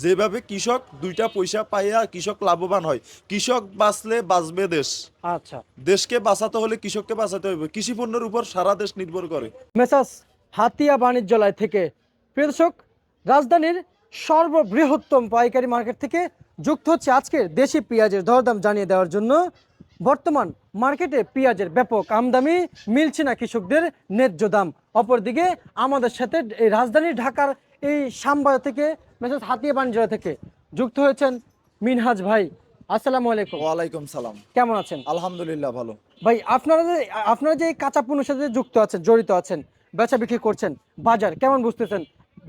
যেভাবে কৃষক দুইটা পয়সা পাইয়া কৃষক লাভবান হয়, কৃষক বাঁচলে বাঁচবে দেশ। আচ্ছা, দেশকে বাঁচাতে হলে কৃষককে বাঁচাতে হবে, কৃষি পণ্যের উপর সারা দেশ নির্ভর করে। মেসাস হাতিয়া বাণিজ্যালয় থেকে প্রিয় দর্শক, রাজধানীর সর্ববৃহত্তম পাইকারি মার্কেট থেকে যুক্ত হচ্ছে আজকে দেশি পেঁয়াজের দরদাম জানিয়ে দেওয়ার জন্য। বর্তমান মার্কেটে পেঁয়াজের ব্যাপক আমদানি, মিলছে না কৃষকদের ন্যায্য দাম। অপরদিকে আমাদের সাথে এই রাজধানী ঢাকার এই শ্যামবাজার থেকে মেসাস হাতিয়া বাণিজ্যালয় থেকে যুক্ত হয়েছেন মিনহাজ ভাই। আসসালামু আলাইকুম, ওয়ালাইকুম সালাম। কেমন আছেন? আলহামদুলিল্লাহ ভালো। ভাই আপনারা যে কাঁচা পণ্যের সাথে যুক্ত আছেন, জড়িত আছেন, বেচা বিক্রি করছেন, বাজার কেমন বুঝতেছেন?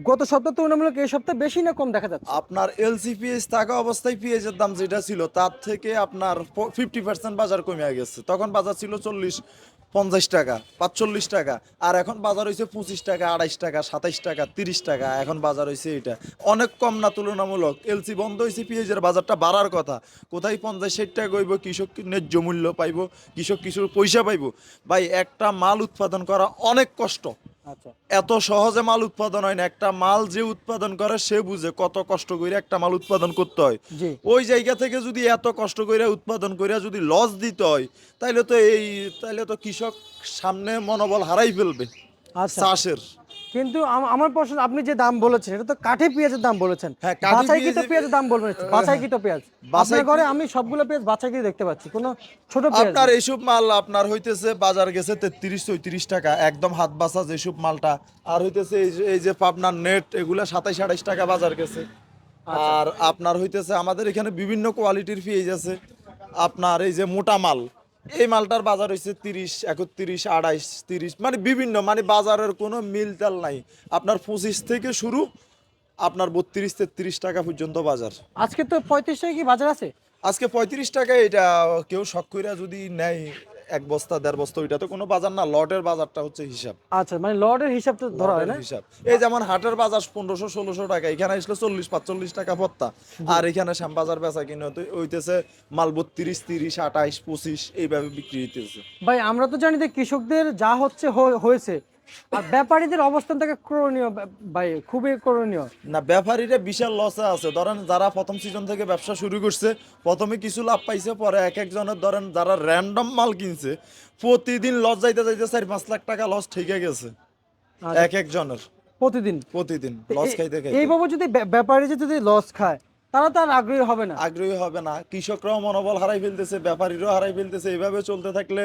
গত সপ্তাহ তুলনামূলক এই সপ্তাহে বেশি না কম দেখা যাচ্ছে? আপনার এলসি পেঁয়াজ থাকা অবস্থায় পেঁয়াজের দাম যেটা ছিল তার থেকে আপনার 50% বাজার কমে গেছে। তখন বাজার ছিল 40-50 টাকা, 45 টাকা, আর এখন বাজার হয়েছে 25 টাকা, 28 টাকা, 27 টাকা, 30 টাকা। এখন বাজার হয়েছে এটা অনেক কম না তুলনামূলক। এলসি বন্ধ হয়েছে, পেঁয়াজের বাজারটা বাড়ার কথা। কোথায় 50-60 টাকা হইব, কৃষক ন্যায্য মূল্য পাইব, কৃষক কিছু পয়সা পাইব। ভাই একটা মাল উৎপাদন করা অনেক কষ্ট, আচ্ছা, এত সহজে মাল উৎপাদন হয় না। একটা মাল যে উৎপাদন করে সে বুঝে কত কষ্ট করে একটা মাল উৎপাদন করতে হয়। জি। ওই জায়গা থেকে যদি এত কষ্ট করে উৎপাদন করে যদি লস দিতে হয়, তাইলে তো কৃষক সামনে মনোবল হারাই ফেলবে আচ্ছা, চাষের। কিন্তু আমার প্রশ্ন, আপনি যে দাম বলেছেন এটা তো কাঠি পেঁয়াজের দাম বলেছেন, হ্যাঁ, কাঠি বাছাইকৃত পেঁয়াজের- পেঁয়াজের দাম বলবেন? বাছাইকৃত পেঁয়াজ আপনার ঘরে আমি সবগুলো পেঁয়াজ বাছাইকৃত দেখতে পাচ্ছি, কোনো ছোট পেঁয়াজ আপনার নেই। এইসব মাল আপনার হইতেছে বাজার গেছে 33-34 টাকা, একদম হাত বাসা যেসব মালটা। আর হইতেছে এই যে পাবনার নেট, এগুলা 27-28 টাকা বাজার গেছে। আচ্ছা, আর আপনার হইতেছে আমাদের এখানে বিভিন্ন কোয়ালিটির পেঁয়াজ আছে। আপনার এই যে মোটা মাল, এই মালটার বাজার হইছে 30, 31, 28, 30, মানে বিভিন্ন, মানে বাজারের কোনো মিলতাল নাই। আপনার 25 থেকে শুরু, আপনার 32-33 টাকা পর্যন্ত বাজার। আজকে তো 35 টাকা কি বাজার আছে? আজকে 35 টাকা। এটা কেউ শখ কইরা যদি নেয় 1 বস্তা 1.5 বস্তা, ওইটা তো কোনো বাজার না, লটের বাজারটা হচ্ছে হিসাব। আচ্ছা, মানে লর্ডের হিসাব তো ধরা হয় লটের না? হিসাব। এই যেমন হাটের বাজার 1500-1600 টাকা, এখানে আসলে 40-45 টাকা পত্তা। আর এখানে শ্যামবাজার বেচা কিনে হইতেছে মাল 32, 30, 28, 25 এইভাবে বিক্রি হইতেছে। ভাই আমরা তো জানি যে কৃষকদের যা হচ্ছে হয়েছে, আর ব্যাপারীদের অবস্থান থেকে করণীয় ভাই, খুবই করণীয়। না, ব্যাপারীরা বিশাল লসে আছে। ধরেন যারা প্রথম সিজন থেকে ব্যবসা শুরু করছে, প্রথমে কিছু লাভ পাইছে, পরে এক একজনের ধরেন যারা র্যান্ডম মাল কিনছে, প্রতিদিন লস যাইতে যাইতে 4-5 লাখ টাকা লস ঠিকই গেছে আচ্ছা, এক একজনের। প্রতিদিন প্রতিদিন লস খাইতে খাইতে এইভাবে যদি ব্যাপারী যদি লস খায়, তারা তো আর আগ্রহী হবে না। আগ্রহী হবে না। কৃষকরাও মনোবল হারাই ফেলতেছে, ব্যাপারীরাও হারাই ফেলতেছে। এইভাবে চলতে থাকলে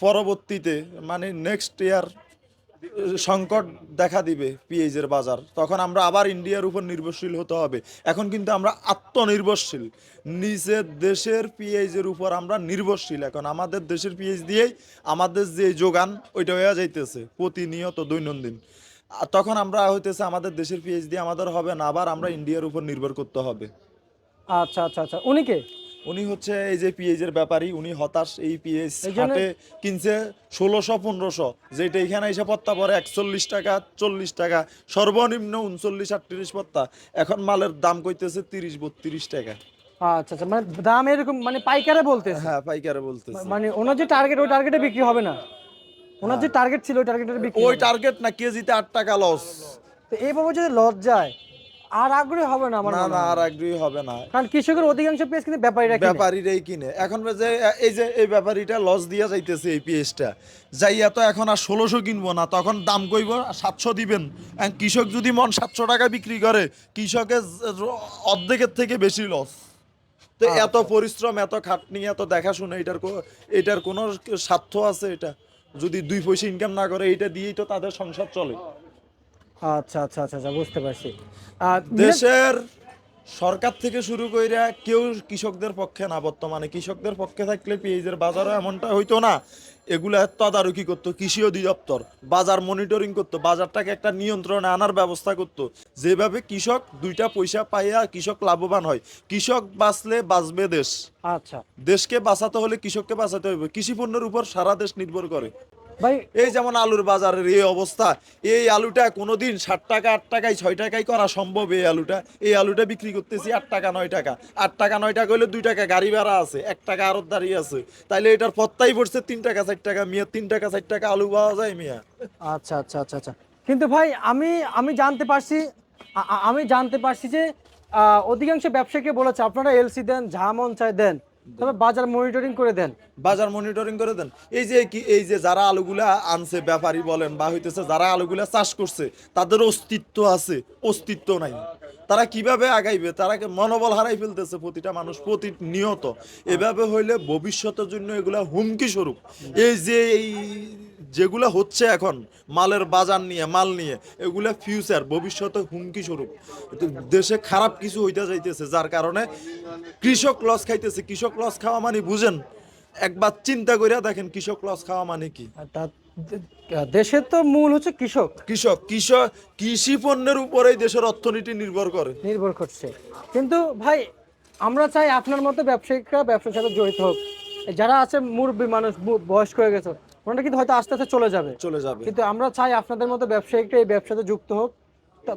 পরবর্তীতে মানে নেক্সট ইয়ার সংকট দেখা দিবে পেঁয়াজের বাজার। তখন আমরা আবার ইন্ডিয়ার উপর নির্ভরশীল হতে হবে। এখন কিন্তু আমরা আত্মনির্ভরশীল, নিজের দেশের পেঁয়াজের উপর আমরা নির্ভরশীল। এখন আমাদের দেশের পেঁয়াজ দিয়েই আমাদের যে যোগান ওইটা হয়ে যাইতেছে প্রতিনিয়ত দৈনন্দিন। আর তখন আমরা হইতেছে আমাদের দেশের পেঁয়াজ দিয়ে আমাদের হবে না, আবার আমরা ইন্ডিয়ার উপর নির্ভর করতে হবে। আচ্ছা আচ্ছা আচ্ছা, উনি কে? উনি হচ্ছে এই যে পেঁয়াজের ব্যাপারী, উনি হতাশ। এই পেঁয়াজ এই জন্য হাটে কিনছে 1600-1500, যেটা এখানে এসে পত্তা পরে 41 টাকা, 40 টাকা, সর্বনিম্ন 39-38 পত্তা। এখন মালের দাম কইতেছে 30-32 টাকা। আচ্ছা আচ্ছা, মানে দাম এরকম, মানে পাইকারে বলতেছে। হ্যাঁ, পাইকারে বলতেছে। মানে ওনার যে টার্গেট, ওই টার্গেটে বিক্রি হবে না। ওনার যে টার্গেট ছিল ওই টার্গেটে বিক্রি ওই হবে না। টার্গেট না, কেজিতে 8 টাকা লস। তো এইভাবে যদি লস যায়, আর আগ্রহী হবে না আমার না মনে না, হয়। আর আগ্রহী হবে না। কারণ কৃষকের অধিকাংশ পেঁয়াজ কিন্তু ব্যাপারীরা কিনে। ব্যাপারীরাই কিনে। এখন যে এই ব্যাপারীটা লস দিয়া যাইতেছে এই পেঁয়াজটা, যাইয়া তো এখন আর 1600 কিনবো না, তখন দাম কইব 700 দিবেন। এখন কৃষক যদি মন 700 টাকা বিক্রি করে, কৃষকের অর্ধেকের থেকে বেশি লস। তো এত পরিশ্রম, এত খাটনি, এত দেখাশোনা, এটার কোনো স্বার্থ আছে? এটা যদি 2 পয়সা ইনকাম না করে, এটা দিয়েই তো তাদের সংসার চলে। আচ্ছা আচ্ছা আচ্ছা আচ্ছা, বুঝতে পারছি। দেশের সরকার থেকে শুরু কইরা কেউ কৃষকদের পক্ষে না। বর্তমানে কৃষকদের পক্ষে থাকলে পেঁয়াজের বাজারও এমনটা হইতো না। এগুলা তদারকি করতো কৃষি অধিদপ্তর, বাজার মনিটরিং করতো, বাজারটাকে একটা নিয়ন্ত্রণে আনার ব্যবস্থা করতো। যেভাবে কৃষক দুইটা পয়সা পাইয়া কৃষক লাভবান হয়, কৃষক বাঁচলে বাঁচবে দেশ। আচ্ছা দেশকে বাঁচাতে হলে কৃষককে বাঁচাতে হবে, কৃষি পণ্যের উপর সারা দেশ নির্ভর করে। ভাই, এই যেমন আলুর বাজারের এই অবস্থা, এই আলুটা কোনোদিন 7 টাকা, 8 টাকায়, 6 টাকায় করা সম্ভব? এই আলুটা বিক্রি করতেছি 8 টাকা, 9 টাকা। 8 টাকা 9 টাকা হলে 2 টাকা গাড়ি ভাড়া আছে, 1 টাকা আরত দাঁড়িয়ে আছে। তাইলে এটার পত্তাই পড়ছে 3 টাকা 4 টাকা। মিয়া 3 টাকা 4 টাকা আলু পাওয়া যায় মিয়া? আচ্ছা আচ্ছা আচ্ছা আচ্ছা, কিন্তু ভাই আমি আমি জানতে পারছি, আমি জানতে পারছি যে অধিকাংশ ব্যবসায়ীকে বলেছে আপনারা এলসি দেন, যা মন চায় দেন, তবে বাজার মনিটরিং করে দেন। বাজার মনিটরিং করে দেন। এই যে যারা আলুগুলা আনছে, ব্যাপারী বলেন বা হইতেছে যারা আলুগুলা চাষ করছে, তাদের অস্তিত্ব আছে, অস্তিত্ব নাই। তারা কিভাবে আগাইবে? তারা মনোবল হারাই ফেলতেছে প্রতিটা মানুষ প্রতিনিয়ত। এভাবে হইলে ভবিষ্যতের জন্য এগুলা হুমকি স্বরূপ। এই যেগুলা হচ্ছে এখন মালের বাজার নিয়ে, মাল নিয়ে, এগুলা ফিউচার ভবিষ্যতে হুমকি স্বরূপ। দেশে খারাপ কিছু হইতে যাইতেছে, যার কারণে কৃষক লস খাইতেছে। কৃষক লস খাওয়া মানে বুঝেন, একবার চিন্তা করে দেখেন কৃষক লস খাওয়া মানে কি। আর দেশের তো মূল হচ্ছে কৃষক, কৃষি পণ্যের উপরেই দেশের অর্থনীতি নির্ভর করে। নির্ভর করছে। কিন্তু ভাই, আমরা চাই আপনার মতো ব্যবসায়িকরা ব্যবসার সাথে জড়িত হোক। যারা আছে মুরব্বী মানুষ, বয়স্ক হয়ে গেছে, ওনারা কিন্তু হয়তো আস্তে আস্তে চলে যাবে। কিন্তু আমরা চাই আপনাদের মতো ব্যবসায়িকরা এই ব্যবসাতে যুক্ত হোক।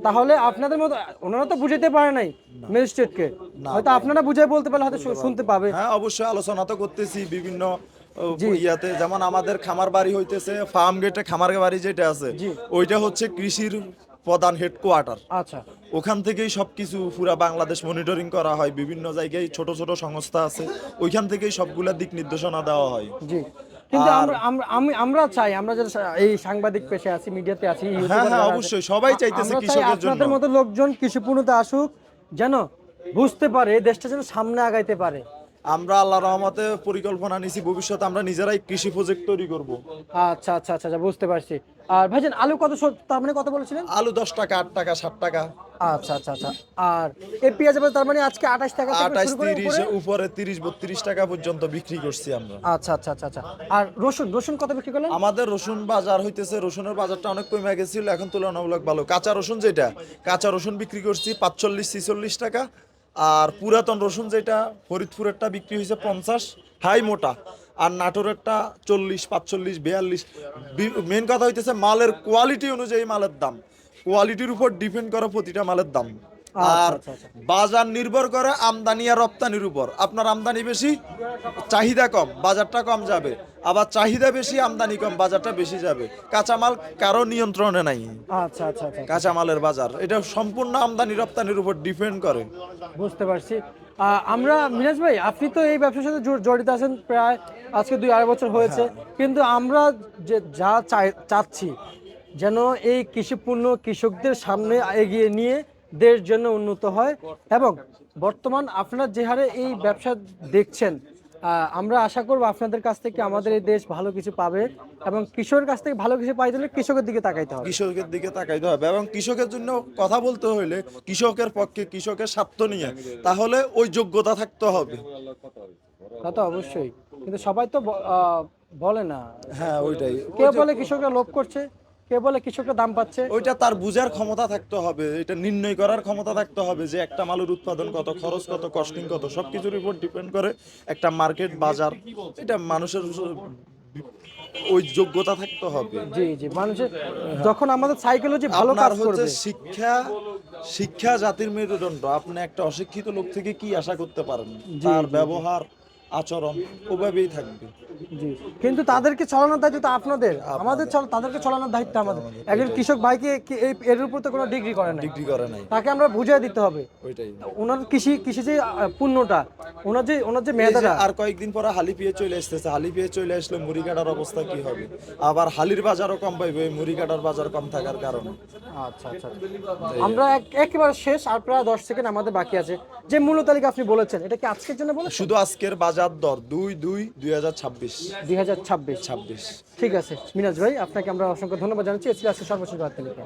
তাহলে আপনাদের মতো, ওনারা তো বুঝাতে পারে নাই ম্যাজিস্ট্রেটকে, হয়তো আপনারা বুঝাই বলতে পারলে হয়তো শুনতে পাবে। হ্যাঁ, অবশ্যই আলোচনা তো করতেছি বিভিন্ন ইয়াতে। যেমন আমাদের খামার বাড়ি হইতেছে ফার্ম গেটে, খামার বাড়ি যেটা আছে ওইটা হচ্ছে কৃষির প্রধান হেডকোয়ার্টার। আচ্ছা, ওখান থেকেই সবকিছু পুরা বাংলাদেশ মনিটরিং করা হয়। বিভিন্ন জায়গায় ছোট ছোট সংস্থা আছে, ওইখান থেকেই সবগুলা দিক নির্দেশনা দেওয়া হয়। জি। কিন্তু আমরা চাই, আমরা যারা এই সাংবাদিক পেশায় আছি, মিডিয়াতে আছি, হ্যাঁ হ্যাঁ, অবশ্যই সবাই চাইতেছে কৃষকের জন্য। আপনাদের মতো লোকজন কৃষিপূর্ণতা আসুক, যেন বুঝতে পারে এই দেশটা যেন সামনে আগাইতে পারে। আমরা আল্লাহর রহমতে পরিকল্পনা নিছি, ভবিষ্যতে আমরা নিজেরাই কৃষি প্রজেক্ট তৈরি করব। আচ্ছা আচ্ছা আচ্ছা, বুঝতে পারছি। আর ভাইজান, আলু তার মানে কত বলেছিলেন? আলু 10 টাকা, 8 টাকা, 7 টাকা। আচ্ছা আচ্ছা আচ্ছা। আর এই পেঁয়াজ তার মানে আজকে 28 টাকা থেকে 28, শুরু করে 30, উপরে 30, 32 টাকা পর্যন্ত বিক্রি করছি আমরা। আচ্ছা আচ্ছা আচ্ছা আচ্ছা। আর রসুন কত বিক্রি করলেন? আমাদের রসুন বাজার হইতেছে, রসুনের বাজারটা অনেক কমে গেছিল, এখন তুলনামূলক ভালো। কাঁচা রসুন যেটা, কাঁচা রসুন বিক্রি করছি 45-46 টাকা। আর পুরাতন রসুন যেটা ফরিদপুরেরটা বিক্রি হয়েছে 50, হাই মোটা। আর নাটোরেরটা 40, 45, 42। মেন কথা হইতেছে মালের কোয়ালিটি অনুযায়ী মালের দাম, কোয়ালিটির উপর ডিপেন্ড করে প্রতিটা মালের দাম। আর বাজার নির্ভর করে আমদানি আর রপ্তানির উপর। আপনার আমদানি বেশি, চাহিদা কম, বাজারটা কম যাবে। আবার চাহিদা বেশি, আমদানি কম, বাজারটা বেশি যাবে। কাঁচামাল কারো নিয়ন্ত্রণে নাই। আচ্ছা আচ্ছা আচ্ছা। কাঁচামালের বাজার এটা সম্পূর্ণ আমদানি রপ্তানির উপর ডিপেন্ড করে। বুঝতে পারছি। আমরা মিরাজ ভাই, আপনি তো এই ব্যবসার সাথে জড়িত আছেন প্রায় আজকে 2-2.5 বছর হয়েছে। কিন্তু আমরা যে যা চাচ্ছি, যেন এই কৃষিপণ্য কৃষকদের সামনে এগিয়ে নিয়ে দেশ যেন উন্নত হয়। এবং বর্তমান আপনারা যে হারে এই ব্যবসা দেখছেন, আমরা আশা করব আপনাদের কাছ থেকে আমাদের এই দেশ ভালো কিছু পাবে। এবং কৃষকের কাছ থেকে ভালো কিছু পাইতে হলে কৃষকের দিকে তাকাইতে হবে, কৃষকের দিকে তাকাইতে হবে। এবং কৃষকের জন্য কথা বলতে হইলে কৃষকের পক্ষে, কৃষকের স্বার্থ নিয়ে, তাহলে ওই যোগ্যতা থাকতে হবে। তা তো অবশ্যই। কিন্তু সবাই তো বলে না। হ্যাঁ, ওইটাই। কেউ বলে কৃষকরা লোভ করছে, কেউ বলে কৃষকরা দাম পাচ্ছে। ওইটা তার বুঝার ক্ষমতা থাকতে হবে, এটা নির্ণয় করার ক্ষমতা থাকতে হবে যে একটা মালের উৎপাদন কত, খরচ কত, কস্টিং কত, সবকিছুর উপর ডিপেন্ড করে একটা মার্কেট, বাজার। এটা মানুষের ওই যোগ্যতা থাকতে হবে। জি জি, মানুষের যখন আমাদের সাইকোলজি ভালো কাজ করবে। শিক্ষা জাতির মেরুদণ্ড। আপনি একটা অশিক্ষিত লোক থেকে কি আশা করতে পারেন? তার ব্যবহার, আচরণ ওভাবেই থাকবে। জি, কিন্তু তাদেরকে চালানোর দায়িত্ব তো আপনাদের, তাদেরকে চালানোর দায়িত্ব আমাদের। একজন কৃষক ভাইকে এর উপর তো কোনো ডিগ্রি করে নাই, তাকে আমরা বুঝিয়ে দিতে হবে। ওইটাই ওনার কৃষি যে পণ্যটা, ওনার যে মেধাটা। আর কয়েকদিন পরে হালি পেয়ে চলে আসতেছে, হালি পেয়ে চলে আসলে মুড়ি কাটার অবস্থা কি হবে? আবার হালির বাজারও কম পাইবে এই মুড়ি কাটার বাজার কম থাকার কারণে। আচ্ছা আচ্ছা, আমরা একেবারে শেষ, আর প্রায় 10 সেকেন্ড আমাদের বাকি আছে। যে মূল্য তালিকা আপনি বলেছেন, এটা কি আজকের জন্য বলেছেন? শুধু আজকের বাজার দর 2/2/2026। 2026। ঠিক আছে মিনাজ ভাই, আপনাকে আমরা অসংখ্য ধন্যবাদ জানাচ্ছি। আজকে সর্বশেষ বার্তা লিখে